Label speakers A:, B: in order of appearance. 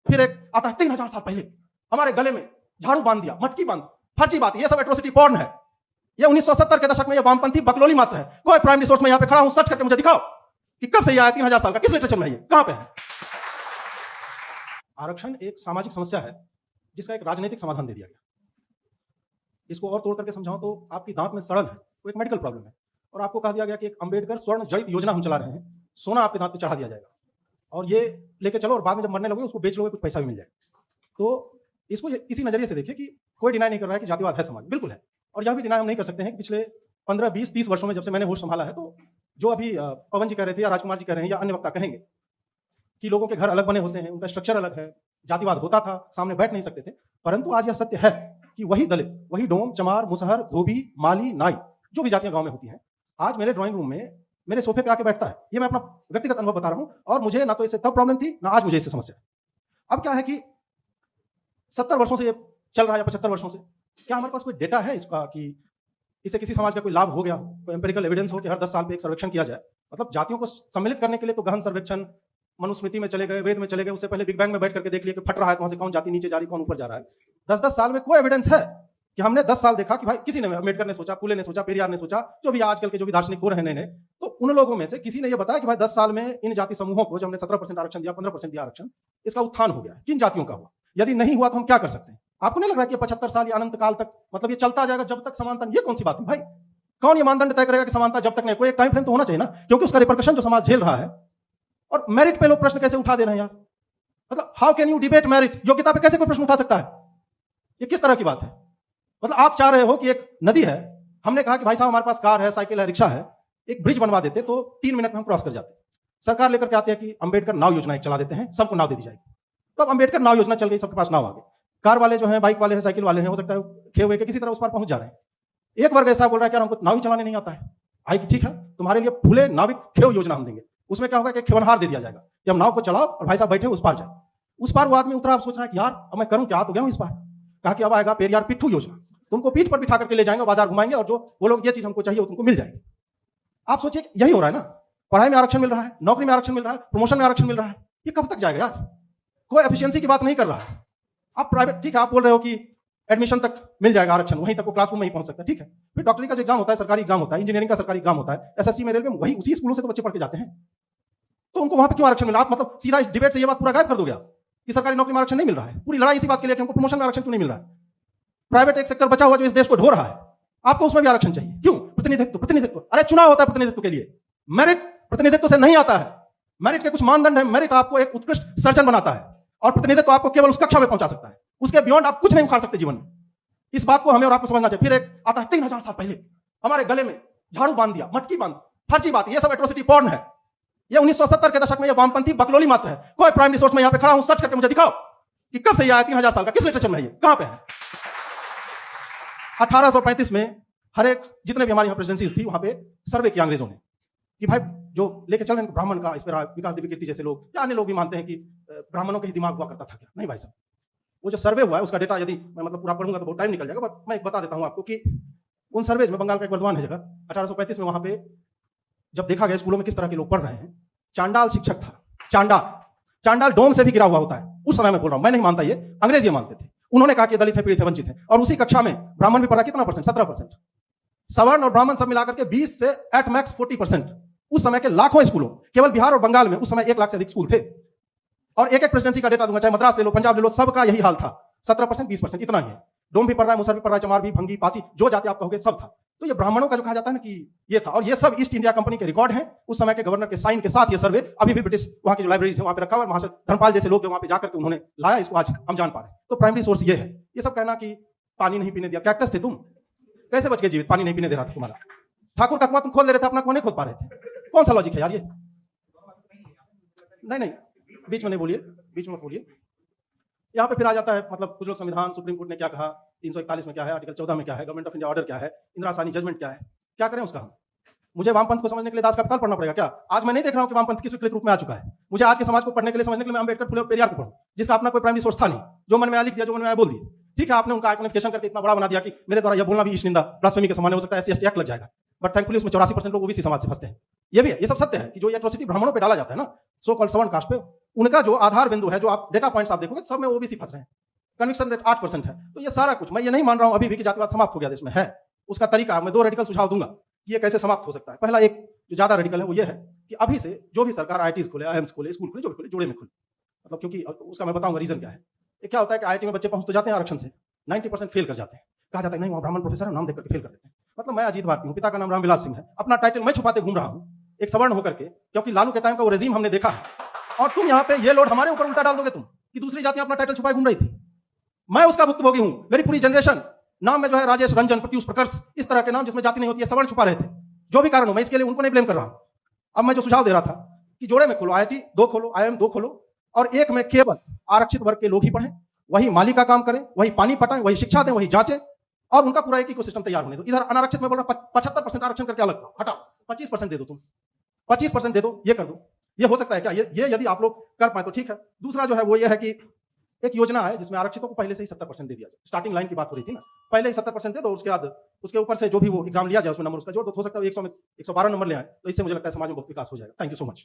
A: फिर एक आता है 3000 साल पहले हमारे गले में झाड़ू बांध दिया, मटकी बांध। फर्जी बात है, ये सब एट्रोसिटी पॉर्न है। ये 1970 के दशक में ये वामपंथी बकलोली मात्र है। कोई प्राइमरी सोर्स में यहां पे खड़ा हूं, सर्च करके मुझे दिखाओ कि कब से ये आया 3000 साल का, किस लिटरेचर में है, ये कहां पे है। आरक्षण एक सामाजिक समस्या है जिसका एक राजनीतिक समाधान दे दिया गया। इसको और तोड़ करके समझाऊं तो आपकी दांत में सड़न है, वो एक मेडिकल प्रॉब्लम है, और आपको कहा दिया गया कि एक अंबेडकर स्वर्ण जड़ित योजना हम चला रहे हैं, सोना आपके दांत पे चढ़ा दिया जाएगा और ये लेके चलो और बाद में जब मरने लगोगे उसको बेच लोगे, कुछ पैसा भी मिल जाए। तो इसको इसी नजरिए से देखिए कि कोई डिनाई नहीं कर रहा है कि जातिवाद है समाज, बिल्कुल है। और यह भी डिनाई हम नहीं कर सकते हैं कि पिछले 15, 20, 30 वर्षों में जब से मैंने होश संभाला है, तो जो अभी पवन जी कह रहे थे या राजकुमार जी कह रहे हैं या अन्य वक्ता कहेंगे कि लोगों के घर अलग बने होते हैं, उनका स्ट्रक्चर अलग है, जातिवाद होता था, सामने बैठ नहीं सकते थे, परंतु आज यह सत्य है कि वही दलित, वही डोम, चमार, मुसहर, धोबी, माली, नाई, जो भी जातियां गांव में होती हैं, आज मेरे ड्राइंग रूम में मेरे सोफे पे आके बैठता है। ये मैं अपना व्यक्तिगत अनुभव बता रहा हूं, और मुझे ना तो इससे तब प्रॉब्लम थी ना आज मुझे इससे समस्या। अब क्या है कि 70 वर्षों से ये चल रहा है, 75 वर्षों से, क्या हमारे पास कोई डेटा है इसका कि इससे किसी समाज का कोई लाभ हो गया, कोई एम्पिरिकल एविडेंस हो कि हर 10 साल पे एक सर्वेक्षण किया जाए। मतलब जातियों को सम्मिलित करने के लिए तो गहन सर्वेक्षण मनुस्मृति में चले गए, वेद में चले गए, उससे पहले बिग बैंग में बैठ करके देख लिया कि फट रहा है तो वहां से कौन जाति नीचे जा रही, कौन ऊपर जा रहा है। 10-10 साल में कोई एविडेंस है कि हमने 10 साल देखा कि भाई किसी ने, अम्बेडकर ने सोचा, फुले ने सोचा, पेरियार ने सोचा, जो भी आजकल के जो भी दार्शनिक हो रहे हैं नए, तो उन लोगों में से किसी ने यह बताया कि भाई 10 साल में इन जाति समूहों को, जो हमने 17% आरक्षण दिया, 15% दिया आरक्षण, इसका उत्थान हो गया है। किन जातियों का हुआ? यदि नहीं हुआ तो हम क्या कर सकते हैं? आपको नहीं लग रहा है कि 75 साल या अनंत काल तक मतलब ये चलता जाएगा जब तक समानता? ये कौन सी बात है भाई? कौन ये मानदंड तय करेगा कि समानता जब तक नहीं? कोई एक टाइम फ्रेम तो होना चाहिए ना, क्योंकि उसका रिपरकशन जो समाज झेल रहा है। और मेरिट पे लोग प्रश्न कैसे उठा दे रहे हैं यार? मतलब how can you debate merit? योग्यता पे कैसे कोई प्रश्न उठा सकता है? ये किस तरह की बात है? मतलब आप चाह रहे हो कि एक नदी है, हमने कहा कि भाई साहब हमारे पास कार है, साइकिल है, रिक्शा है, एक ब्रिज बनवा देते तो 3 मिनट में हम क्रॉस कर जाते। सरकार लेकर के आते हैं कि अंबेडकर नाव योजना एक चला देते हैं, सबको नाव दे दी जाएगी। तो अब अंबेडकर नाव योजना चल गई, सबके पास नाव आ गई। कार वाले जो हैं, बाइक वाले हैं, साइकिल वाले हैं, हो सकता है खे हुए के किसी तरह उस पार पहुंच जा रहे हैं। एक वर्ग ऐसा बोल रहा है कि यार हमको नाव ही चलाने नहीं आता है। आई कि ठीक है, तुम्हारे लिए फुले नाविक खेव योजना हम देंगे। उसमें क्या होगा कि खेवनहार दे दिया जाएगा कि हम नाव को चलाओ और भाई साहब बैठे उस पार जाए। उस पार वो आदमी उतरा, आप सोच रहा है कि यार अब मैं करूं क्या, तो गया हूं इस पार। कहा कि अब आएगा पेरियार पिट्ठू योजना, तुमको पीठ पर बिठा करके ले जाएंगे, बाजार घुमाएंगे, और जो वो लोग ये चीज हमको चाहिए वो तुमको मिल जाएगी। आप सोचिए यही हो रहा है ना, पढ़ाई में आरक्षण मिल रहा है, नौकरी में आरक्षण मिल रहा है, प्रमोशन में आरक्षण मिल रहा है। ये कब तक जाएगा यार? कोई एफिशिएंसी की बात नहीं कर रहा है। आप प्राइवेट, ठीक है, आप बोल रहे हो कि एडमिशन तक मिल जाएगा आरक्षण, वहीं तक वो क्लासरूम में ही पहुंच सकता है, ठीक है। फिर डॉक्टरी का जो एग्जाम होता है, सरकारी एग्जाम होता है, इंजीनियरिंग का सरकारी एग्जाम होता है, एसएससी में, रेलवे में, वही उसी स्कूलों से तो बच्चे पढ़ के जाते हैं। तो उनको वहां पे क्यों आरक्षण मिला? आप मतलब सीधा इस डिबेट से ये बात पूरा गायब कर दोगे आप कि सरकारी नौकरी में आरक्षण नहीं मिल रहा है। पूरी लड़ाई इसी बात के लिए कि हमको प्रमोशन में आरक्षण क्यों नहीं मिल रहा है। प्राइवेट एक सेक्टर बचा हुआ जो इस देश को ढो रहा है, आपको उसमें भी आरक्षण चाहिए क्यों? प्रतिनिधित्व, प्रतिनिधित्व, अरे चुनाव होता है प्रतिनिधित्व के लिए। मेरिट प्रतिनिधित्व से नहीं आता है। मेरिट के कुछ मानदंड है। मेरिट आपको एक उत्कृष्ट सर्जन बनाता है, और प्रतिनिधित्व आपको केवल उस कक्षा में पहुंचा सकता है। उसके बियॉन्ड आप कुछ नहीं उखाड़ सकते जीवन में। इस बात को हमें और आपको समझना चाहिए। फिर एक आता है 3000 साल पहले हमारे गले में झाड़ू बांध दिया, मटकी बांध। फर्जी बात है, ये सब एट्रोसिटी पॉर्न है। ये 1970 के दशक में ये वामपंथी बकलोली मात्र है। कोई प्राइमरी सोर्स में यहां पे खड़ा हूं, सर्च करके मुझे दिखाओ कि कब से ये आया 3000 साल का, किस लिटरेचर में है, ये कहां पे है। 1835 में हर एक, जितने भी हमारी यहां प्रेसिडेंसीज थी, वहां पे सर्वे किया अंग्रेजों ने कि भाई जो लेके चल रहे हैं ब्राह्मण का, इस पर विकास देवी कीर्ति जैसे लोग या अन्य लोग भी मानते हैं कि ब्राह्मणों के ही दिमाग हुआ करता था क्या? नहीं भाई साहब, वो जो सर्वे हुआ है उसका डेटा यदि मैं मतलब पूरा पढ़ूंगा तो बहुत टाइम निकल जाएगा, बट मैं एक बता देता हूं आपको कि उन सर्वेज में, बंगाल का एक वर्धमान है जगह, 1835 में वहां पे जब देखा गया स्कूलों में किस तरह के लोग पढ़ रहे हैं, चांडाल शिक्षक था। चांडाल डोम से भी गिरा हुआ होता है। उस समय में बोल रहा हूं, मैं नहीं मानता, ये अंग्रेज ये मानते थे। उन्होंने कहा कि दलित है, पीड़ित है, वंचित है, और उसी कक्षा में ब्राह्मण भी पढ़ा कितना परसेंट? 17%। सवर्ण और ब्राह्मण सब मिलाकर के 20 से एट मैक्स 40%। उस समय के लाखों स्कूलों, केवल बिहार और बंगाल में उस समय 1 लाख से अधिक स्कूल थे। और एक प्रेसिडेंसी का डेटा दूंगा, चाहे मद्रास ले लो, पंजाब ले लो, सबका यही हाल था। 17%, 20%, इतना ही है। डोम भी पढ़ रहा है, मुसहर भी पढ़ रहा है, चमार भी, भंगी, पासी, जो जाति आप कहोगे सब था। तो ये ब्राह्मणों का जो कहा जाता है ना कि ये था, और ये सब ईस्ट इंडिया कंपनी के रिकॉर्ड हैं। उस समय के गवर्नर के साइन के साथ ये सर्वे अभी भी ब्रिटिश वहां की जो लाइब्रेरीज है वहां पे रखा हुआ है। वहां से धर्मपाल जैसे लोग जो वहां पे जाकर के उन्होंने लाया, इसको आज हम जान पा रहे हैं। तो प्राइमरी सोर्स ये है। ये सब कहना कि पानी नहीं पीने दिया, कैक्टस थे तुम, कैसे बच के जीवित? पानी नहीं पीने दे रहा था तुम्हारा। ठाकुर का कुआं तुम खोल दे रहे थे, अपना कुआं नहीं खोल पा रहे थे। कौन सा लॉजिक है यार ये? नहीं, बीच में नहीं बोलिए, बीच में बोलिए। यहाँ पे फिर आ जाता है मतलब कुछ लोग संविधान, सुप्रीम कोर्ट ने क्या कहा, 341 में क्या है, आर्टिकल 14 में क्या है, गवर्नमेंट ऑफ इंडिया ऑर्डर क्या है, इंदिरा साहनी जजमेंट क्या है, क्या करें उसका हम? मुझे वामपंथ को समझने के लिए दास कापिताल पढ़ना पड़ेगा क्या? आज मैं नहीं देख रहा हूं कि वामपंथ किस विकृत रूप में आ चुका है। मुझे आज के समाज को पढ़ने के लिए, समझने के लिए मैं अंबेडकर, फुले और पेरियार को पढ़ूं, जिसका अपना कोई प्राइमरी सोर्स था नहीं। जो मन में आया लिख दिया, जो मन में आया बोल दिया। ठीक है, आपने उनका आइडेंटिफिकेशन करके इतना बड़ा बना दिया कि मेरे द्वारा यह बोलना भी ईश निंदा, ब्लास्फेमी के समान हो सकता है, SC ST एक्ट लग जाएगा। बट थैंकफुली उसमें 84% लोग ओबीसी समाज से फंसते हैं। ये भी है, ये सब सत्य है कि जो ये एट्रोसिटी ब्राह्मणों पे डाला जाता है ना, सो कॉल्ड सवर्ण कास्ट पे, उनका जो आधार बिंदु है, जो आप डेटा पॉइंट्स आप देखोगे सब में ओबीसी फंस रहे हैं। कन्विक्शन रेट 8% है। तो ये सारा कुछ, मैं ये नहीं मान रहा हूं अभी भी कि जातिवाद समाप्त हो गया देश में, है। उसका तरीका मैं 2 रेडिकल सुझाव दूंगा कि ये कैसे समाप्त हो सकता है। पहला, एक जो ज्यादा रेडिकल है वो ये है कि अभी से जो भी सरकार आईआईटीज खोले, आईएम्स खोले, स्कूल खोले, जो भी खोले, जोड़े में खोले। मतलब क्योंकि उसका मैं बताऊंगा रीजन क्या है। ये क्या होता है कि आईआईटी में बच्चे पहुंच तो जाते हैं आरक्षण से, 90% फेल कर जाते हैं। कहा जाता है नहीं वहां ब्राह्मण प्रोफेसर है, नाम देख करके फेल कर देते हैं। मतलब मैं अजीत भारती हूं, पिता का नाम रामविलास सिंह है, अपना टाइटल मैं छुपाते घूम रहा हूं एक सवर्ण होकर के, क्योंकि लालू के टाइम का वो रेजीम हमने देखा है। और तुम यहाँ पे ये लोड हमारे ऊपर उल्टा डाल दोगे तुम कि दूसरी जातियां अपना टाइटल छुपाए घूम रही थी। मैं उसका भुक्तभोगी हूं, मेरी पूरी जनरेशन। नाम में जो है राजेश, रंजन, प्रत्युष, प्रकर्ष, इस तरह के नाम जिसमें जाति नहीं होती है, सवर्ण छुपा रहे थे। जो भी कारण हो, मैं इसके लिए उनको नहीं ब्लेम कर रहा हूं। अब मैं जो सुझाव दे रहा था कि जोड़े में खोलो, आईआईटी 2 खोलो, आईएम 2 खोलो, और एक में केवल आरक्षित वर्ग के लोग ही पढ़ें, वही माली का काम करें, वही पानी पटाएं, वही शिक्षा दें, वही जांचें, और उनका पूरा एक इकोसिस्टम तैयार होने दो। इधर अनारक्षित में बोल रहा 75% आरक्षण करके अलग हटाओ, 25% दे दो, तुम 25% दे दो, ये कर दो। ये हो सकता है क्या? ये यदि आप लोग कर पाए तो ठीक है। दूसरा जो है वो ये है कि एक योजना है जिसमें आरक्षितों को पहले से ही 70% दे दिया जाए। स्टार्टिंग लाइन की बात हो रही थी ना, पहले ही 70% दे दो, उसके बाद उसके ऊपर से जो भी वो एग्जाम लिया जाए उसमें नंबर उसका जोड़ दो। हो सकता है 100 में 112 नंबर ले आए, तो इससे मुझे लगता है समाज में बहुत विकास हो जाएगा। Thank you so much.